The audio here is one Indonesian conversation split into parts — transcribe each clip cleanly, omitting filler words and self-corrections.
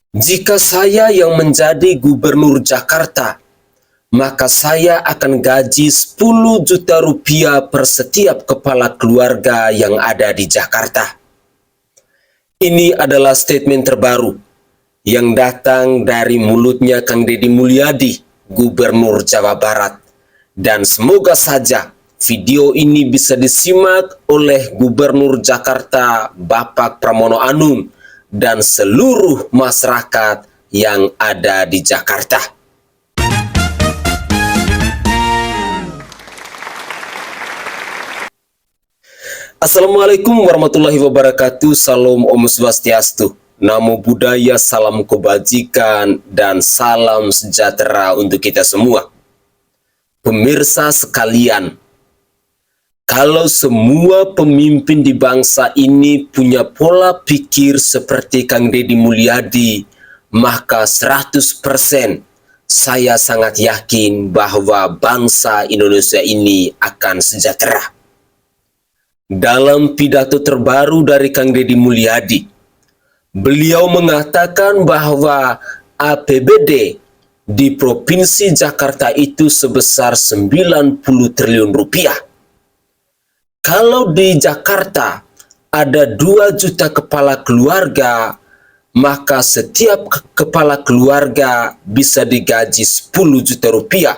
Jika saya yang menjadi gubernur Jakarta, maka saya akan gaji 10 juta rupiah per setiap kepala keluarga yang ada di Jakarta. Ini adalah statement terbaru yang datang dari mulutnya Kang Deddy Mulyadi, Gubernur Jawa Barat. Dan semoga saja video ini bisa disimak oleh Gubernur Jakarta Bapak Pramono Anung dan seluruh masyarakat yang ada di Jakarta. Assalamualaikum warahmatullahi wabarakatuh. Salam Om Swastiastu. Namo Buddhaya, salam kebajikan, dan salam sejahtera untuk kita semua. Pemirsa sekalian, kalau semua pemimpin di bangsa ini punya pola pikir seperti Kang Deddy Mulyadi, maka 100% saya sangat yakin bahwa bangsa Indonesia ini akan sejahtera. Dalam pidato terbaru dari Kang Deddy Mulyadi, beliau mengatakan bahwa APBD di Provinsi Jakarta itu sebesar 90 triliun rupiah. Kalau di Jakarta ada 2 juta kepala keluarga, maka setiap kepala keluarga bisa digaji 10 juta rupiah.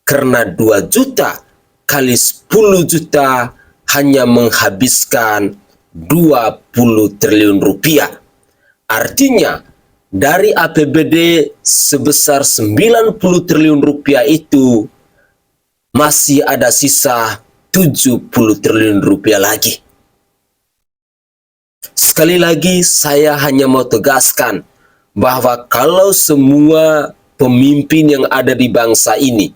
Karena 2 juta kali 10 juta hanya menghabiskan 20 triliun rupiah. Artinya, dari APBD sebesar 90 triliun rupiah itu, masih ada sisa 70 triliun rupiah lagi. Sekali lagi, saya hanya mau tegaskan bahwa kalau semua pemimpin yang ada di bangsa ini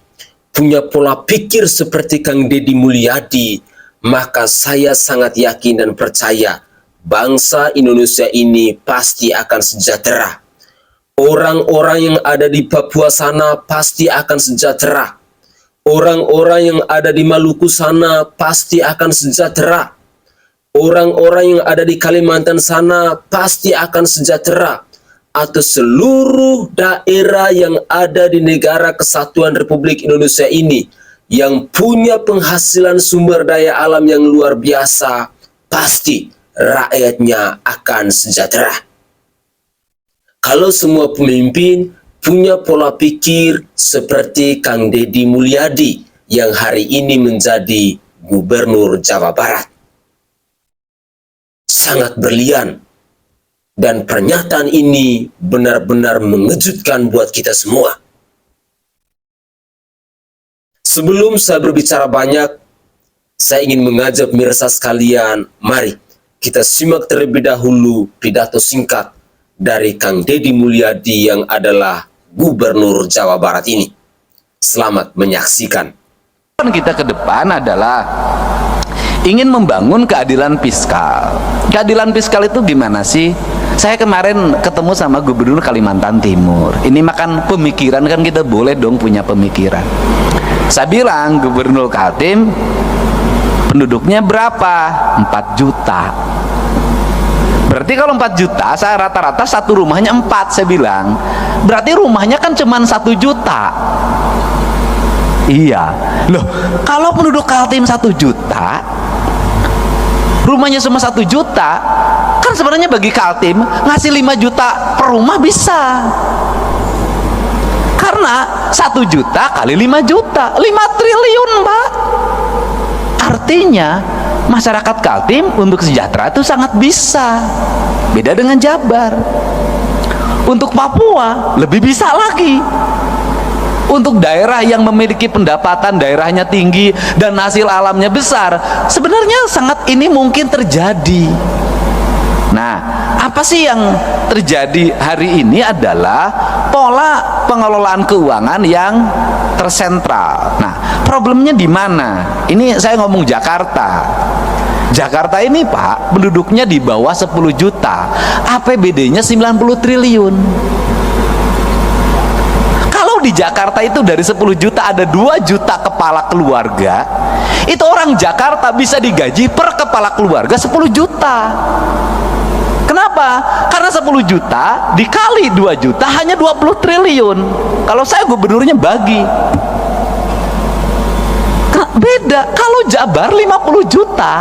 punya pola pikir seperti Kang Deddy Mulyadi, maka saya sangat yakin dan percaya bangsa Indonesia ini pasti akan sejahtera. Orang-orang yang ada di Papua sana pasti akan sejahtera. Orang-orang yang ada di Maluku sana pasti akan sejahtera. Orang-orang yang ada di Kalimantan sana pasti akan sejahtera. Atau seluruh daerah yang ada di negara Kesatuan Republik Indonesia ini yang punya penghasilan sumber daya alam yang luar biasa, pasti rakyatnya akan sejahtera. Kalau semua pemimpin punya pola pikir seperti Kang Deddy Mulyadi yang hari ini menjadi Gubernur Jawa Barat. Sangat brilian, dan pernyataan ini benar-benar mengejutkan buat kita semua. Sebelum saya berbicara banyak, saya ingin mengajak pemirsa sekalian, mari kita simak terlebih dahulu pidato singkat dari Kang Deddy Mulyadi yang adalah Gubernur Jawa Barat ini. Selamat menyaksikan. Kita ke depan adalah ingin membangun keadilan fiskal. Keadilan fiskal itu gimana sih? Saya kemarin ketemu sama Gubernur Kalimantan Timur. Ini makan pemikiran, kan kita boleh dong punya pemikiran. Saya bilang, Gubernur Kaltim penduduknya berapa? 4 juta. Berarti kalau 4 juta, saya rata-rata satu rumahnya 4, saya bilang. Berarti rumahnya kan cuma 1 juta. Iya. Loh, kalau penduduk Kaltim 1 juta, rumahnya cuma 1 juta, kan sebenarnya bagi Kaltim ngasih 5 juta per rumah bisa. Karena 1 juta kali 5 juta 5 triliun, Pak. Artinya masyarakat Kaltim untuk sejahtera itu sangat bisa. Beda dengan Jabar. Untuk Papua lebih bisa lagi. Untuk daerah yang memiliki pendapatan daerahnya tinggi dan hasil alamnya besar, sebenarnya sangat ini mungkin terjadi. Nah, apa sih yang terjadi hari ini adalah pola pengelolaan keuangan yang tersentral. Nah, problemnya di mana? Ini saya ngomong Jakarta. Jakarta ini, Pak, penduduknya di bawah 10 juta, APBD-nya 90 triliun. Kalau di Jakarta itu dari 10 juta ada 2 juta kepala keluarga, itu orang Jakarta bisa digaji per kepala keluarga 10 juta. Kenapa? Kenapa? Karena 10 juta dikali 2 juta hanya 20 triliun. Kalau saya gubernurnya bagi. Beda kalau Jabar 50 juta.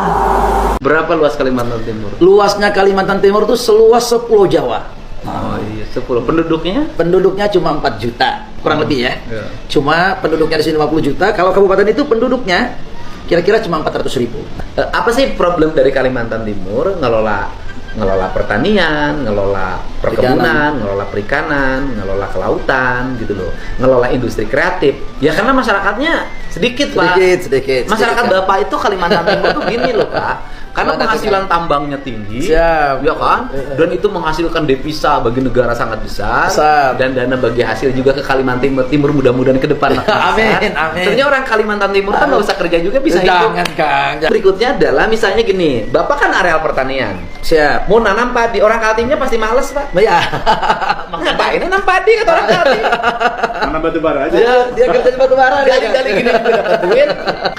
Berapa luas Kalimantan Timur? Luasnya Kalimantan Timur itu seluas 10 Jawa. Oh iya, 10. Penduduknya? Penduduknya cuma 4 juta, kurang lebih ya. Iya. Cuma penduduknya di sini 50 juta. Kalau kabupaten itu penduduknya kira-kira cuma 400.000. Apa sih problem dari Kalimantan Timur ngelola pertanian, ngelola perkebunan, ngelola perikanan, ngelola kelautan gitu loh, ngelola industri kreatif? Ya karena masyarakatnya sedikit, Pak. Sedikit. Masyarakat sedikit, Bapak itu Kalimantan Timur tuh gini loh, Pak. Karena penghasilan tambangnya tinggi, Siap. ya kan? Dan itu menghasilkan devisa bagi negara sangat besar, Besar. dan dana bagi hasil juga ke Kalimantan Timur mudah-mudahan ke depan. Amin, amin. Sebenarnya orang Kalimantan Timur kan nggak usah kerja juga bisa Jangan, hidup. Kang. Berikutnya adalah misalnya gini, Bapak kan areal pertanian. Siap. Mau nanam padi, orang Kaltimnya pasti males, Pak. Ya. Ngapain nanam padi kata orang Kaltim? Karena batu bara aja. Dia kerja di batu bara. Gali-gali gini juga dapat duit.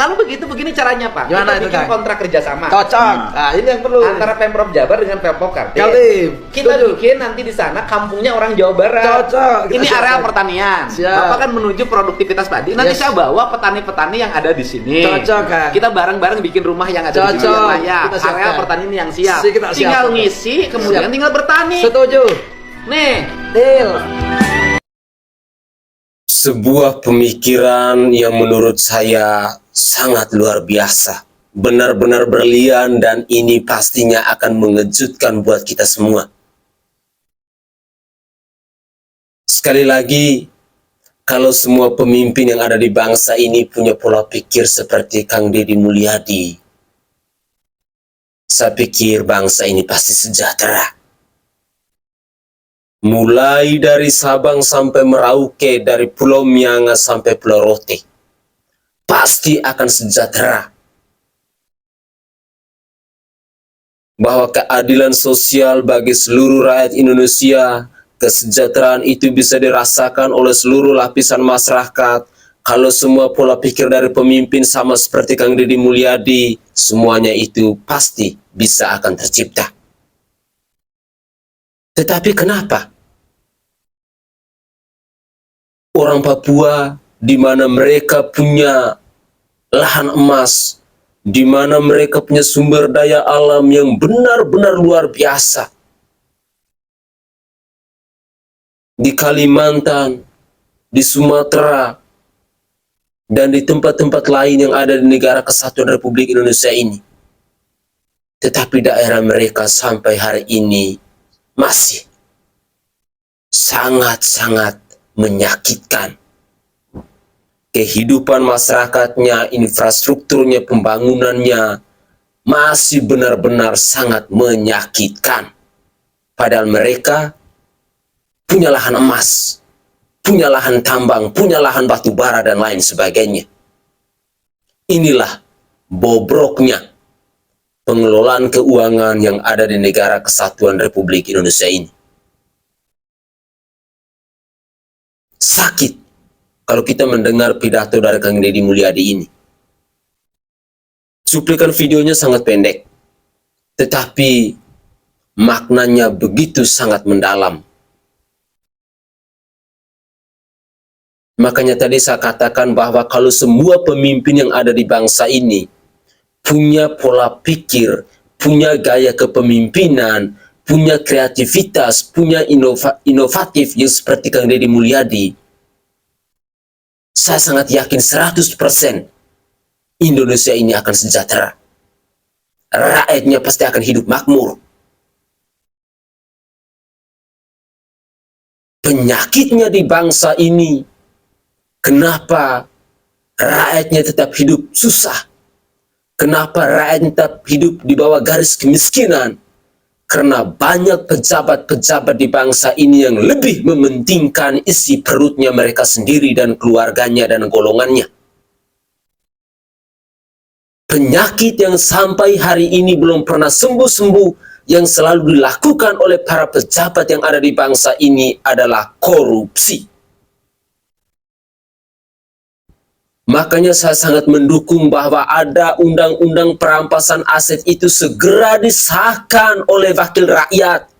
Kalau begitu begini caranya, Pak. Gimana Kita itu, bikin Kang? kontrak kerjasama Cocok. Nah, ini yang perlu. antara Pemprov Jabar dengan Pemprov Kaltim. Kita Setuju. bikin nanti di sana kampungnya orang Jawa Barat. Cocok. Ini Kita areal siapkan. pertanian. Siap. Bapak kan menuju produktivitas padi. Nanti Yes. saya bawa petani-petani yang ada di sini. Cocok, Kang. Kita bareng-bareng bikin rumah yang ada di sini yang Cocok. layak. Kita siapkan. Areal pertanian yang siap. Kita Tinggal siapkan. ngisi, kemudian Siap. tinggal bertani. Setuju. Nih, Deal. Sebuah pemikiran yang menurut saya sangat luar biasa. Benar-benar berlian dan ini pastinya akan mengejutkan buat kita semua. Sekali lagi, kalau semua pemimpin yang ada di bangsa ini punya pola pikir seperti Kang Deddy Mulyadi, saya pikir bangsa ini pasti sejahtera. Mulai dari Sabang sampai Merauke, dari Pulau Miangas sampai Pulau Rote, pasti akan sejahtera. Bahwa keadilan sosial bagi seluruh rakyat Indonesia, kesejahteraan itu bisa dirasakan oleh seluruh lapisan masyarakat. Kalau semua pola pikir dari pemimpin sama seperti Kang Deddy Mulyadi, semuanya itu pasti bisa akan tercipta. Tetapi kenapa orang Papua, di mana mereka punya lahan emas, di mana mereka punya sumber daya alam yang benar-benar luar biasa, di Kalimantan, di Sumatera, dan di tempat-tempat lain yang ada di negara Kesatuan Republik Indonesia ini, tetapi daerah mereka sampai hari ini masih sangat-sangat menyakitkan. Kehidupan masyarakatnya, infrastrukturnya, pembangunannya masih benar-benar sangat menyakitkan. Padahal mereka punya lahan emas, punya lahan tambang, punya lahan batu bara dan lain sebagainya. Inilah bobroknya pengelolaan keuangan yang ada di negara Kesatuan Republik Indonesia ini. Sakit kalau kita mendengar pidato dari Kang Deddy Mulyadi ini. Cuplikan videonya sangat pendek, tetapi maknanya begitu sangat mendalam. Makanya tadi saya katakan bahwa kalau semua pemimpin yang ada di bangsa ini punya pola pikir, punya gaya kepemimpinan, punya kreativitas, punya inovatif yang seperti Kang Deddy Mulyadi, saya sangat yakin 100% Indonesia ini akan sejahtera. Rakyatnya pasti akan hidup makmur. Penyakitnya di bangsa ini, kenapa rakyatnya tetap hidup susah? Kenapa rakyat tetap hidup di bawah garis kemiskinan? Karena banyak pejabat-pejabat di bangsa ini yang lebih mementingkan isi perutnya mereka sendiri dan keluarganya dan golongannya. Penyakit yang sampai hari ini belum pernah sembuh-sembuh yang selalu dilakukan oleh para pejabat yang ada di bangsa ini adalah korupsi. Makanya saya sangat mendukung bahwa ada undang-undang perampasan aset itu segera disahkan oleh wakil rakyat.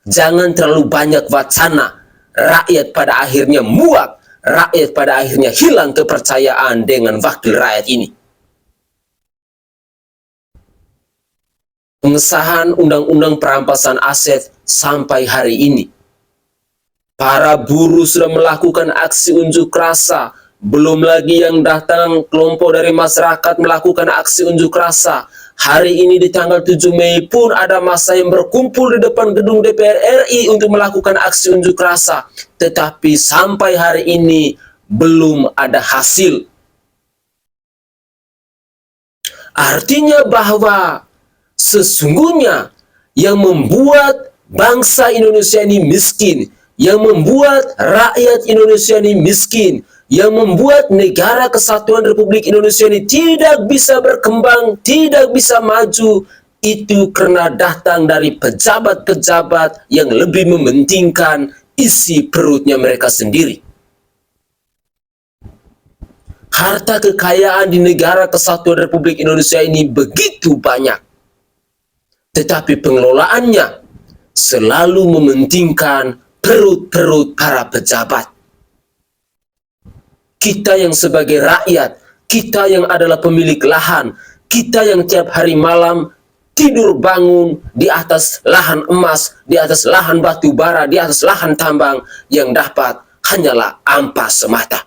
Jangan terlalu banyak wacana. Rakyat pada akhirnya muak. Rakyat pada akhirnya hilang kepercayaan dengan wakil rakyat ini. Pengesahan undang-undang perampasan aset sampai hari ini. Para buruh sudah melakukan aksi unjuk rasa. Belum lagi yang datang kelompok dari masyarakat melakukan aksi unjuk rasa. Hari ini di tanggal 7 Mei pun ada massa yang berkumpul di depan gedung DPR RI untuk melakukan aksi unjuk rasa. Tetapi sampai hari ini belum ada hasil. Artinya bahwa sesungguhnya yang membuat bangsa Indonesia ini miskin, yang membuat rakyat Indonesia ini miskin, yang membuat negara kesatuan Republik Indonesia ini tidak bisa berkembang, tidak bisa maju, itu karena datang dari pejabat-pejabat yang lebih mementingkan isi perutnya mereka sendiri. Harta kekayaan di negara kesatuan Republik Indonesia ini begitu banyak, tetapi pengelolaannya selalu mementingkan perut-perut para pejabat. Kita yang sebagai rakyat, kita yang adalah pemilik lahan, kita yang tiap hari malam tidur bangun di atas lahan emas, di atas lahan batu bara, di atas lahan tambang, yang dapat hanyalah ampas semata.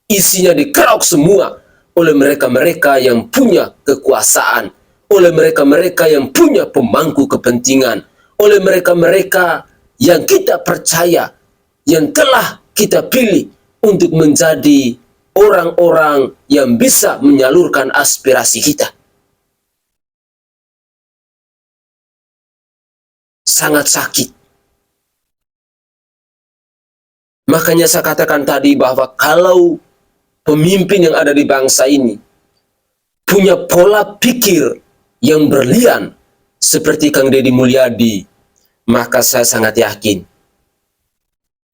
Isinya dikerok semua oleh mereka-mereka yang punya kekuasaan, oleh mereka-mereka yang punya pemangku kepentingan, oleh mereka-mereka yang kita percaya, yang telah kita pilih untuk menjadi orang-orang yang bisa menyalurkan aspirasi kita. Sangat sakit. Makanya saya katakan tadi bahwa kalau pemimpin yang ada di bangsa ini punya pola pikir yang berlian seperti Kang Deddy Mulyadi, maka saya sangat yakin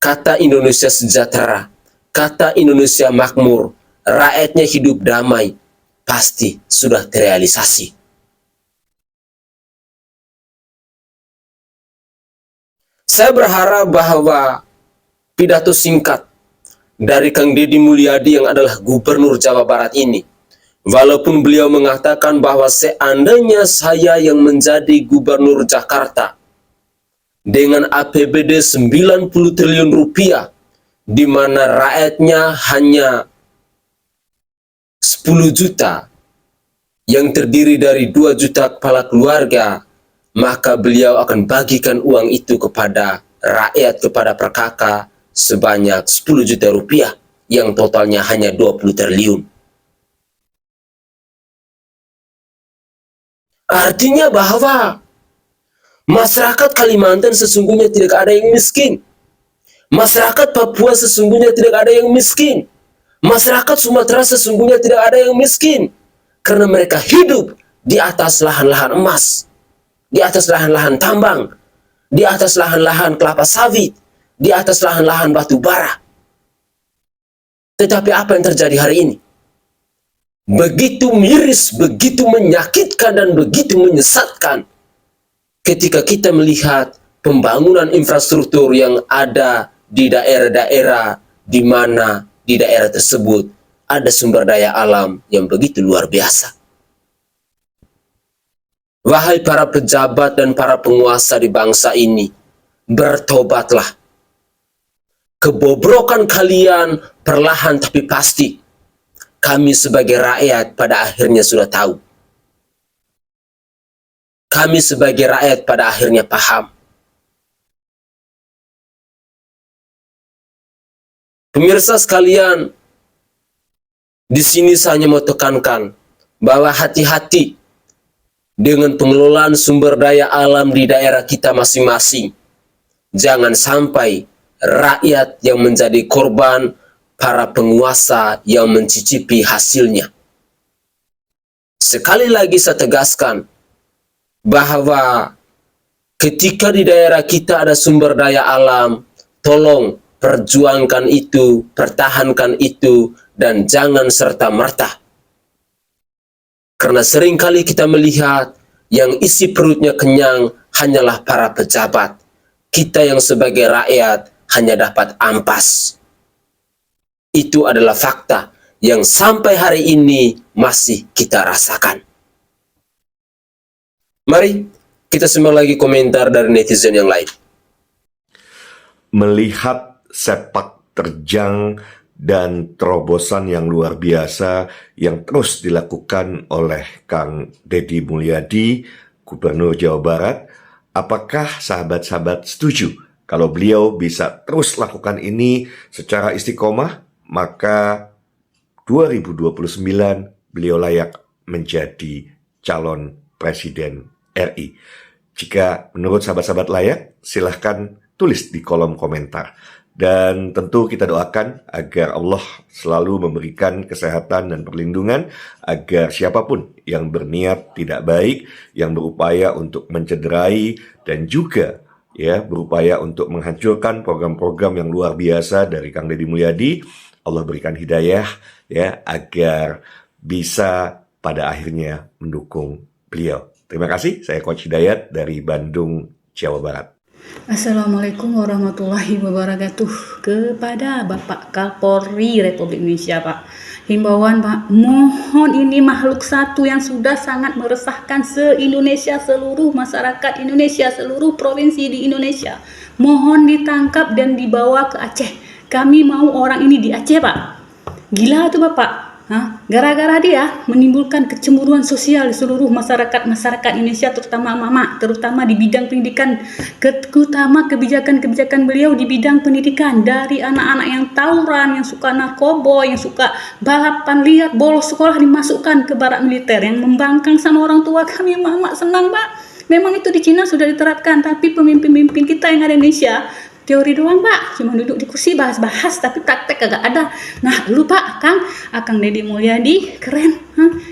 kata Indonesia sejahtera, kata Indonesia makmur, rakyatnya hidup damai, pasti sudah terrealisasi. Saya berharap bahwa pidato singkat dari Kang Deddy Mulyadi yang adalah Gubernur Jawa Barat ini, walaupun beliau mengatakan bahwa seandainya saya yang menjadi Gubernur Jakarta dengan APBD 90 triliun rupiah, di mana rakyatnya hanya 10 juta, yang terdiri dari 2 juta kepala keluarga, maka beliau akan bagikan uang itu kepada rakyat, kepada perkaka sebanyak 10 juta rupiah, yang totalnya hanya 20 triliun. Artinya bahwa masyarakat Kalimantan sesungguhnya tidak ada yang miskin. Masyarakat Papua sesungguhnya tidak ada yang miskin. Masyarakat Sumatera sesungguhnya tidak ada yang miskin. Karena mereka hidup di atas lahan-lahan emas, di atas lahan-lahan tambang, di atas lahan-lahan kelapa sawit, di atas lahan-lahan batu bara. Tetapi apa yang terjadi hari ini? Begitu miris, begitu menyakitkan, dan begitu menyesatkan ketika kita melihat pembangunan infrastruktur yang ada di daerah-daerah di mana di daerah tersebut ada sumber daya alam yang begitu luar biasa. Wahai para pejabat dan para penguasa di bangsa ini, bertobatlah. Kebobrokan kalian perlahan tapi pasti. Kami sebagai rakyat pada akhirnya sudah tahu. Kami sebagai rakyat pada akhirnya paham. Pemirsa sekalian, di sini saya hanya mau tekankan bahwa hati-hati dengan pengelolaan sumber daya alam di daerah kita masing-masing. Jangan sampai rakyat yang menjadi korban para penguasa yang mencicipi hasilnya. Sekali lagi saya tegaskan bahwa ketika di daerah kita ada sumber daya alam, tolong perjuangkan itu, pertahankan itu, dan jangan serta-merta. Karena seringkali kita melihat yang isi perutnya kenyang hanyalah para pejabat. kita yang sebagai rakyat hanya dapat ampas. Itu adalah fakta yang sampai hari ini masih kita rasakan. Mari kita simak lagi komentar dari netizen yang lain. Melihat sepak terjang dan terobosan yang luar biasa yang terus dilakukan oleh Kang Deddy Mulyadi, Gubernur Jawa Barat, apakah sahabat-sahabat setuju kalau beliau bisa terus lakukan ini secara istiqomah? Maka 2029 beliau layak menjadi calon presiden RI. Jika menurut sahabat-sahabat layak, silahkan tulis di kolom komentar. Dan tentu kita doakan agar Allah selalu memberikan kesehatan dan perlindungan agar siapapun yang berniat tidak baik, yang berupaya untuk mencederai dan juga berupaya untuk menghancurkan program-program yang luar biasa dari Kang Deddy Mulyadi, Allah berikan hidayah agar bisa pada akhirnya mendukung beliau. Terima kasih, saya Coach Hidayat dari Bandung, Jawa Barat. Assalamualaikum warahmatullahi wabarakatuh. Kepada Bapak Kapolri Republik Indonesia, Pak, himbauan Pak, mohon ini makhluk satu yang sudah sangat meresahkan se-Indonesia, seluruh masyarakat Indonesia, seluruh provinsi di Indonesia, mohon ditangkap dan dibawa ke Aceh. Kami mau orang ini di Aceh, Pak. Gila tuh Bapak. Gara-gara dia menimbulkan kecemburuan sosial di seluruh masyarakat Indonesia, terutama mama, terutama di bidang pendidikan, terutama kebijakan-kebijakan beliau di bidang pendidikan, dari anak-anak yang tawuran, yang suka narkoba, yang suka balapan liar, bolos sekolah dimasukkan ke barak militer, yang membangkang sama orang tua kami. Mama senang Pak. Memang itu di Cina sudah diterapkan, tapi pemimpin-pemimpin kita yang ada di Indonesia teori doang Pak, cuma duduk di kursi bahas-bahas tapi praktek kagak ada. Nah lu Pak, Akang Deddy Mulyadi keren.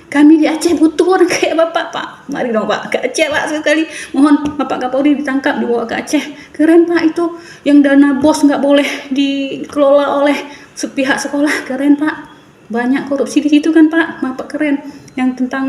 Kami di Aceh butuh orang kayak Bapak Pak. Mari dong Pak ke Aceh Pak sekali. Mohon Bapak Kapolri ditangkap, dibawa ke Aceh. Keren Pak itu, yang dana BOS nggak boleh dikelola oleh sepihak sekolah, keren Pak. Banyak korupsi di situ kan Pak, Bapak keren. Yang tentang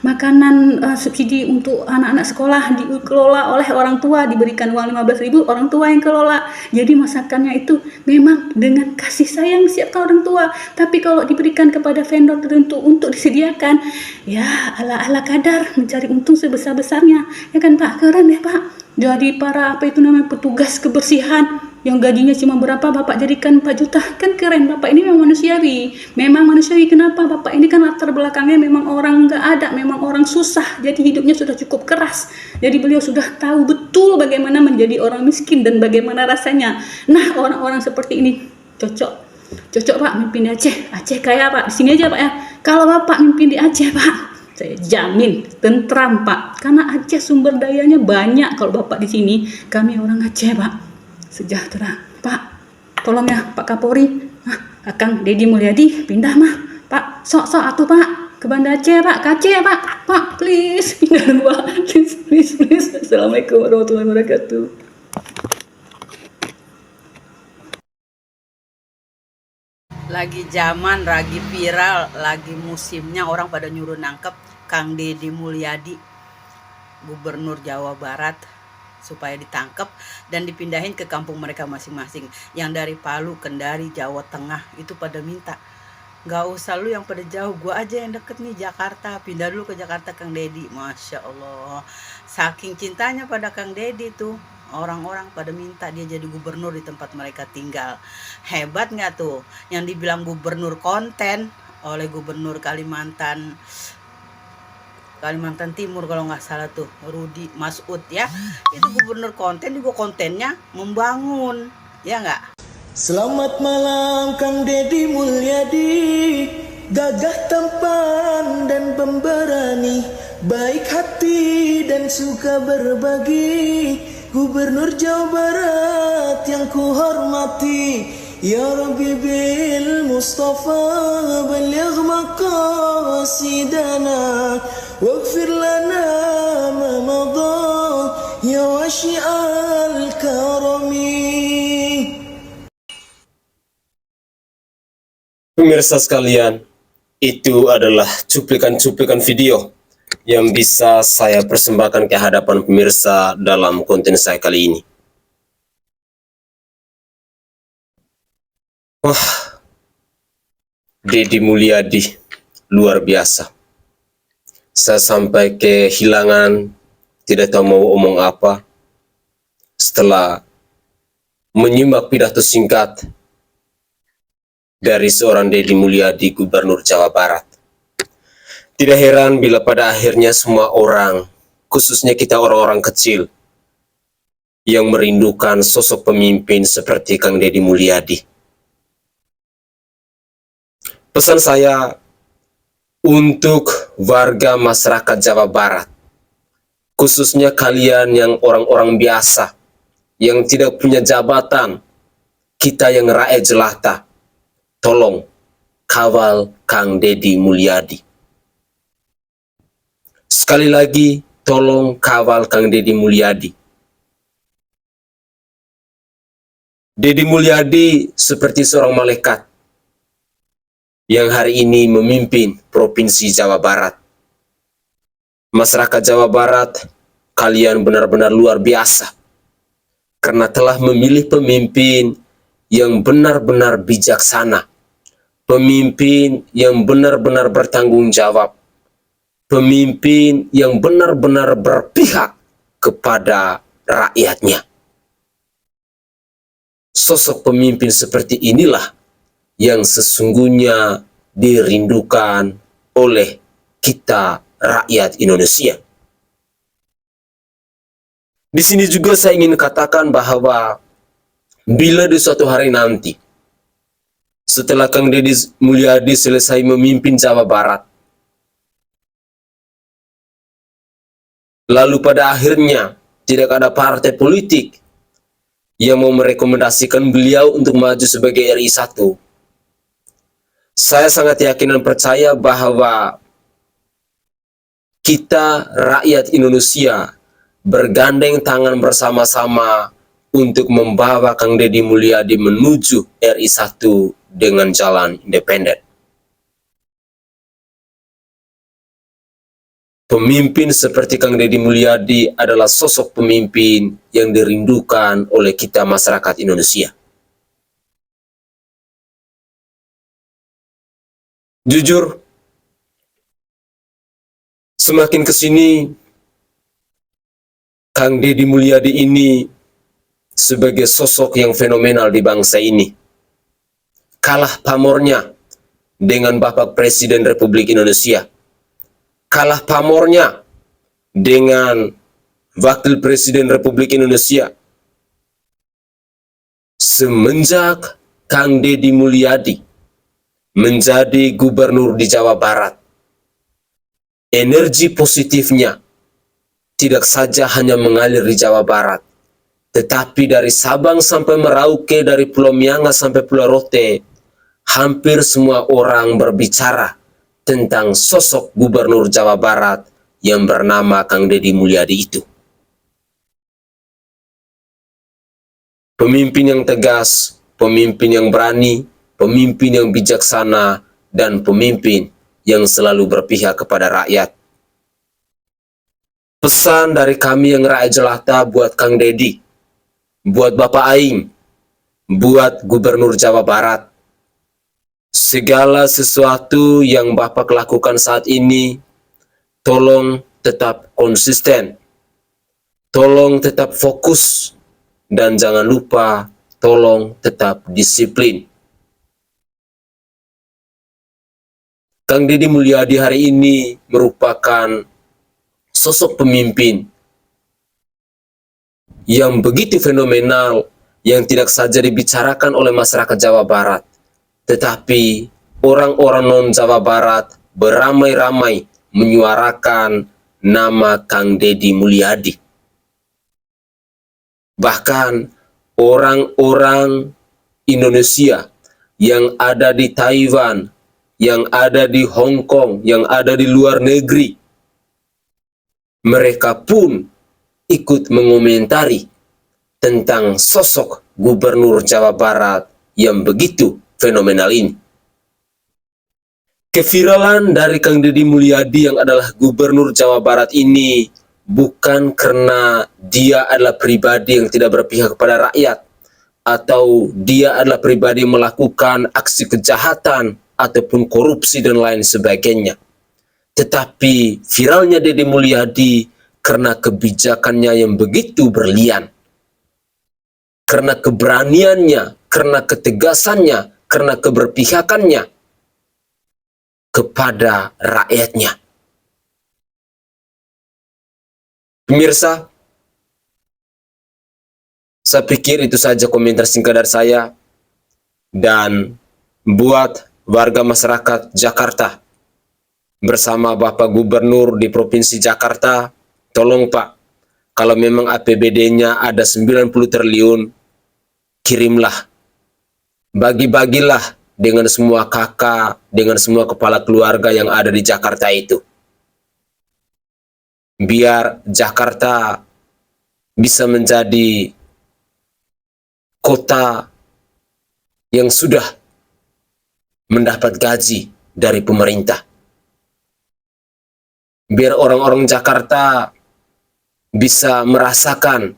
makanan subsidi untuk anak-anak sekolah dikelola oleh orang tua, diberikan uang 15.000, orang tua yang kelola. Jadi masakannya itu memang dengan kasih sayang siapkan orang tua. Tapi kalau diberikan kepada vendor tertentu untuk disediakan, ya ala-ala kadar mencari untung sebesar-besarnya. Ya kan Pak, keren ya Pak. Jadi para petugas kebersihan yang gajinya cuma berapa Bapak jadikan 4 juta, kan keren. Bapak ini memang manusiawi. Kenapa Bapak ini kan latar belakangnya memang orang nggak ada, memang orang susah, jadi hidupnya sudah cukup keras. Jadi beliau sudah tahu betul bagaimana menjadi orang miskin dan bagaimana rasanya. Nah orang-orang seperti ini cocok Pak mimpin di Aceh kaya Pak, di sini aja Pak ya. Kalau Bapak mimpin di Aceh Pak, saya jamin tentram Pak, karena Aceh sumber dayanya banyak. Kalau Bapak di sini, kami orang Aceh Pak, sejahtera Pak. Tolong ya Pak Kapolri, Akang Deddy Mulyadi pindah mah Pak, sok-sok atuh Pak ke Banda Aceh Pak, ke Aceh ya Pak, please pindah gua, please. Assalamualaikum warahmatullahi wabarakatuh. Lagi zaman, lagi viral, lagi musimnya orang pada nyuruh nangkep Kang Deddy Mulyadi, Gubernur Jawa Barat, supaya ditangkap dan dipindahin ke kampung mereka masing-masing. Yang dari Palu, Kendari, Jawa Tengah itu pada minta, gak usah lu yang pada jauh, gua aja yang deket nih Jakarta, pindah dulu ke Jakarta Kang Deddy. Masya Allah, saking cintanya pada Kang Deddy tuh, orang-orang pada minta dia jadi gubernur di tempat mereka tinggal. Hebat gak tuh yang dibilang gubernur konten oleh Gubernur Kalimantan Timur kalau nggak salah tuh, Rudi Masud ya. Itu gubernur konten juga, kontennya membangun, ya nggak? Selamat malam Kang Deddy Mulyadi, gagah tampan dan pemberani, baik hati dan suka berbagi, Gubernur Jawa Barat yang kuhormati. Ya Rabbi bil Mustafa baligh maqasidana waghfir lana ma madha ya washi'al karami. Pemirsa sekalian, itu adalah cuplikan-cuplikan video yang bisa saya persembahkan ke hadapan pemirsa dalam konten saya kali ini. Wah, Deddy Mulyadi luar biasa. Saya sampai kehilangan, tidak tahu mau omong apa setelah menyimak pidato singkat dari seorang Deddy Mulyadi, Gubernur Jawa Barat. Tidak heran bila pada akhirnya semua orang, khususnya kita orang-orang kecil, yang merindukan sosok pemimpin seperti Kang Deddy Mulyadi. Pesan saya untuk warga masyarakat Jawa Barat, khususnya kalian yang orang-orang biasa, yang tidak punya jabatan, kita yang rakyat jelata, tolong kawal Kang Deddy Mulyadi. Sekali lagi, tolong kawal Kang Deddy Mulyadi. Deddy Mulyadi seperti seorang malaikat yang hari ini memimpin Provinsi Jawa Barat. Masyarakat Jawa Barat, kalian benar-benar luar biasa karena telah memilih pemimpin yang benar-benar bijaksana, pemimpin yang benar-benar bertanggung jawab, pemimpin yang benar-benar berpihak kepada rakyatnya. Sosok pemimpin seperti inilah yang sesungguhnya dirindukan oleh kita rakyat Indonesia. Di sini juga saya ingin katakan bahwa bila di suatu hari nanti, setelah Kang Deddy Mulyadi selesai memimpin Jawa Barat, lalu pada akhirnya tidak ada partai politik yang mau merekomendasikan beliau untuk maju sebagai RI 1. Saya sangat yakin dan percaya bahwa kita rakyat Indonesia bergandeng tangan bersama-sama untuk membawa Kang Deddy Mulyadi menuju RI 1 dengan jalan independen. Pemimpin seperti Kang Deddy Mulyadi adalah sosok pemimpin yang dirindukan oleh kita masyarakat Indonesia. Jujur, semakin kesini, Kang Deddy Mulyadi ini sebagai sosok yang fenomenal di bangsa ini. Kalah pamornya dengan Bapak Presiden Republik Indonesia. Kalah pamornya dengan Wakil Presiden Republik Indonesia. Semenjak Kang Deddy Mulyadi menjadi gubernur di Jawa Barat, energi positifnya tidak saja hanya mengalir di Jawa Barat, tetapi dari Sabang sampai Merauke, dari Pulau Miangas sampai Pulau Rote, hampir semua orang berbicara tentang sosok gubernur Jawa Barat yang bernama Kang Deddy Mulyadi itu. Pemimpin yang tegas, pemimpin yang berani, pemimpin yang bijaksana, dan pemimpin yang selalu berpihak kepada rakyat. Pesan dari kami yang rakyat jelata buat Kang Deddy, buat Bapak Aing, buat Gubernur Jawa Barat. Segala sesuatu yang Bapak lakukan saat ini, tolong tetap konsisten, tolong tetap fokus, dan jangan lupa, tolong tetap disiplin. Kang Deddy Mulyadi hari ini merupakan sosok pemimpin yang begitu fenomenal, yang tidak saja dibicarakan oleh masyarakat Jawa Barat, tetapi orang-orang non-Jawa Barat beramai-ramai menyuarakan nama Kang Deddy Mulyadi. Bahkan orang-orang Indonesia yang ada di Taiwan, yang ada di Hong Kong, yang ada di luar negeri, mereka pun ikut mengomentari tentang sosok Gubernur Jawa Barat yang begitu fenomenal ini. Keviralan dari Kang Deddy Mulyadi yang adalah Gubernur Jawa Barat ini bukan karena dia adalah pribadi yang tidak berpihak kepada rakyat, atau dia adalah pribadi yang melakukan aksi kejahatan ataupun korupsi dan lain sebagainya. Tetapi viralnya Deddy Mulyadi karena kebijakannya yang begitu berlian, karena keberaniannya, karena ketegasannya, karena keberpihakannya kepada rakyatnya. Pemirsa, saya pikir itu saja komentar singkat dari saya. Dan buat warga masyarakat Jakarta bersama Bapak Gubernur di Provinsi Jakarta, tolong Pak, kalau memang APBD-nya ada 90 triliun, kirimlah, bagi-bagilah dengan semua kakak, dengan semua kepala keluarga yang ada di Jakarta itu. Biar Jakarta bisa menjadi kota yang sudah mendapat gaji dari pemerintah. Biar orang-orang Jakarta bisa merasakan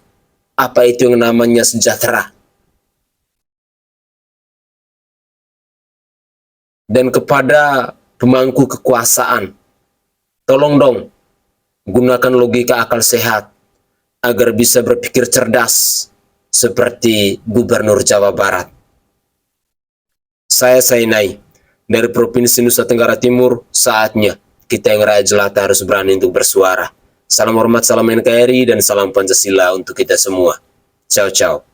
apa itu yang namanya sejahtera. Dan kepada pemangku kekuasaan, tolong dong gunakan logika akal sehat agar bisa berpikir cerdas seperti Gubernur Jawa Barat. Saya Sainai dari Provinsi Nusa Tenggara Timur. Saatnya kita yang rakyat jelata harus berani untuk bersuara. Salam hormat, salam NKRI, dan salam Pancasila untuk kita semua. Ciao, ciao.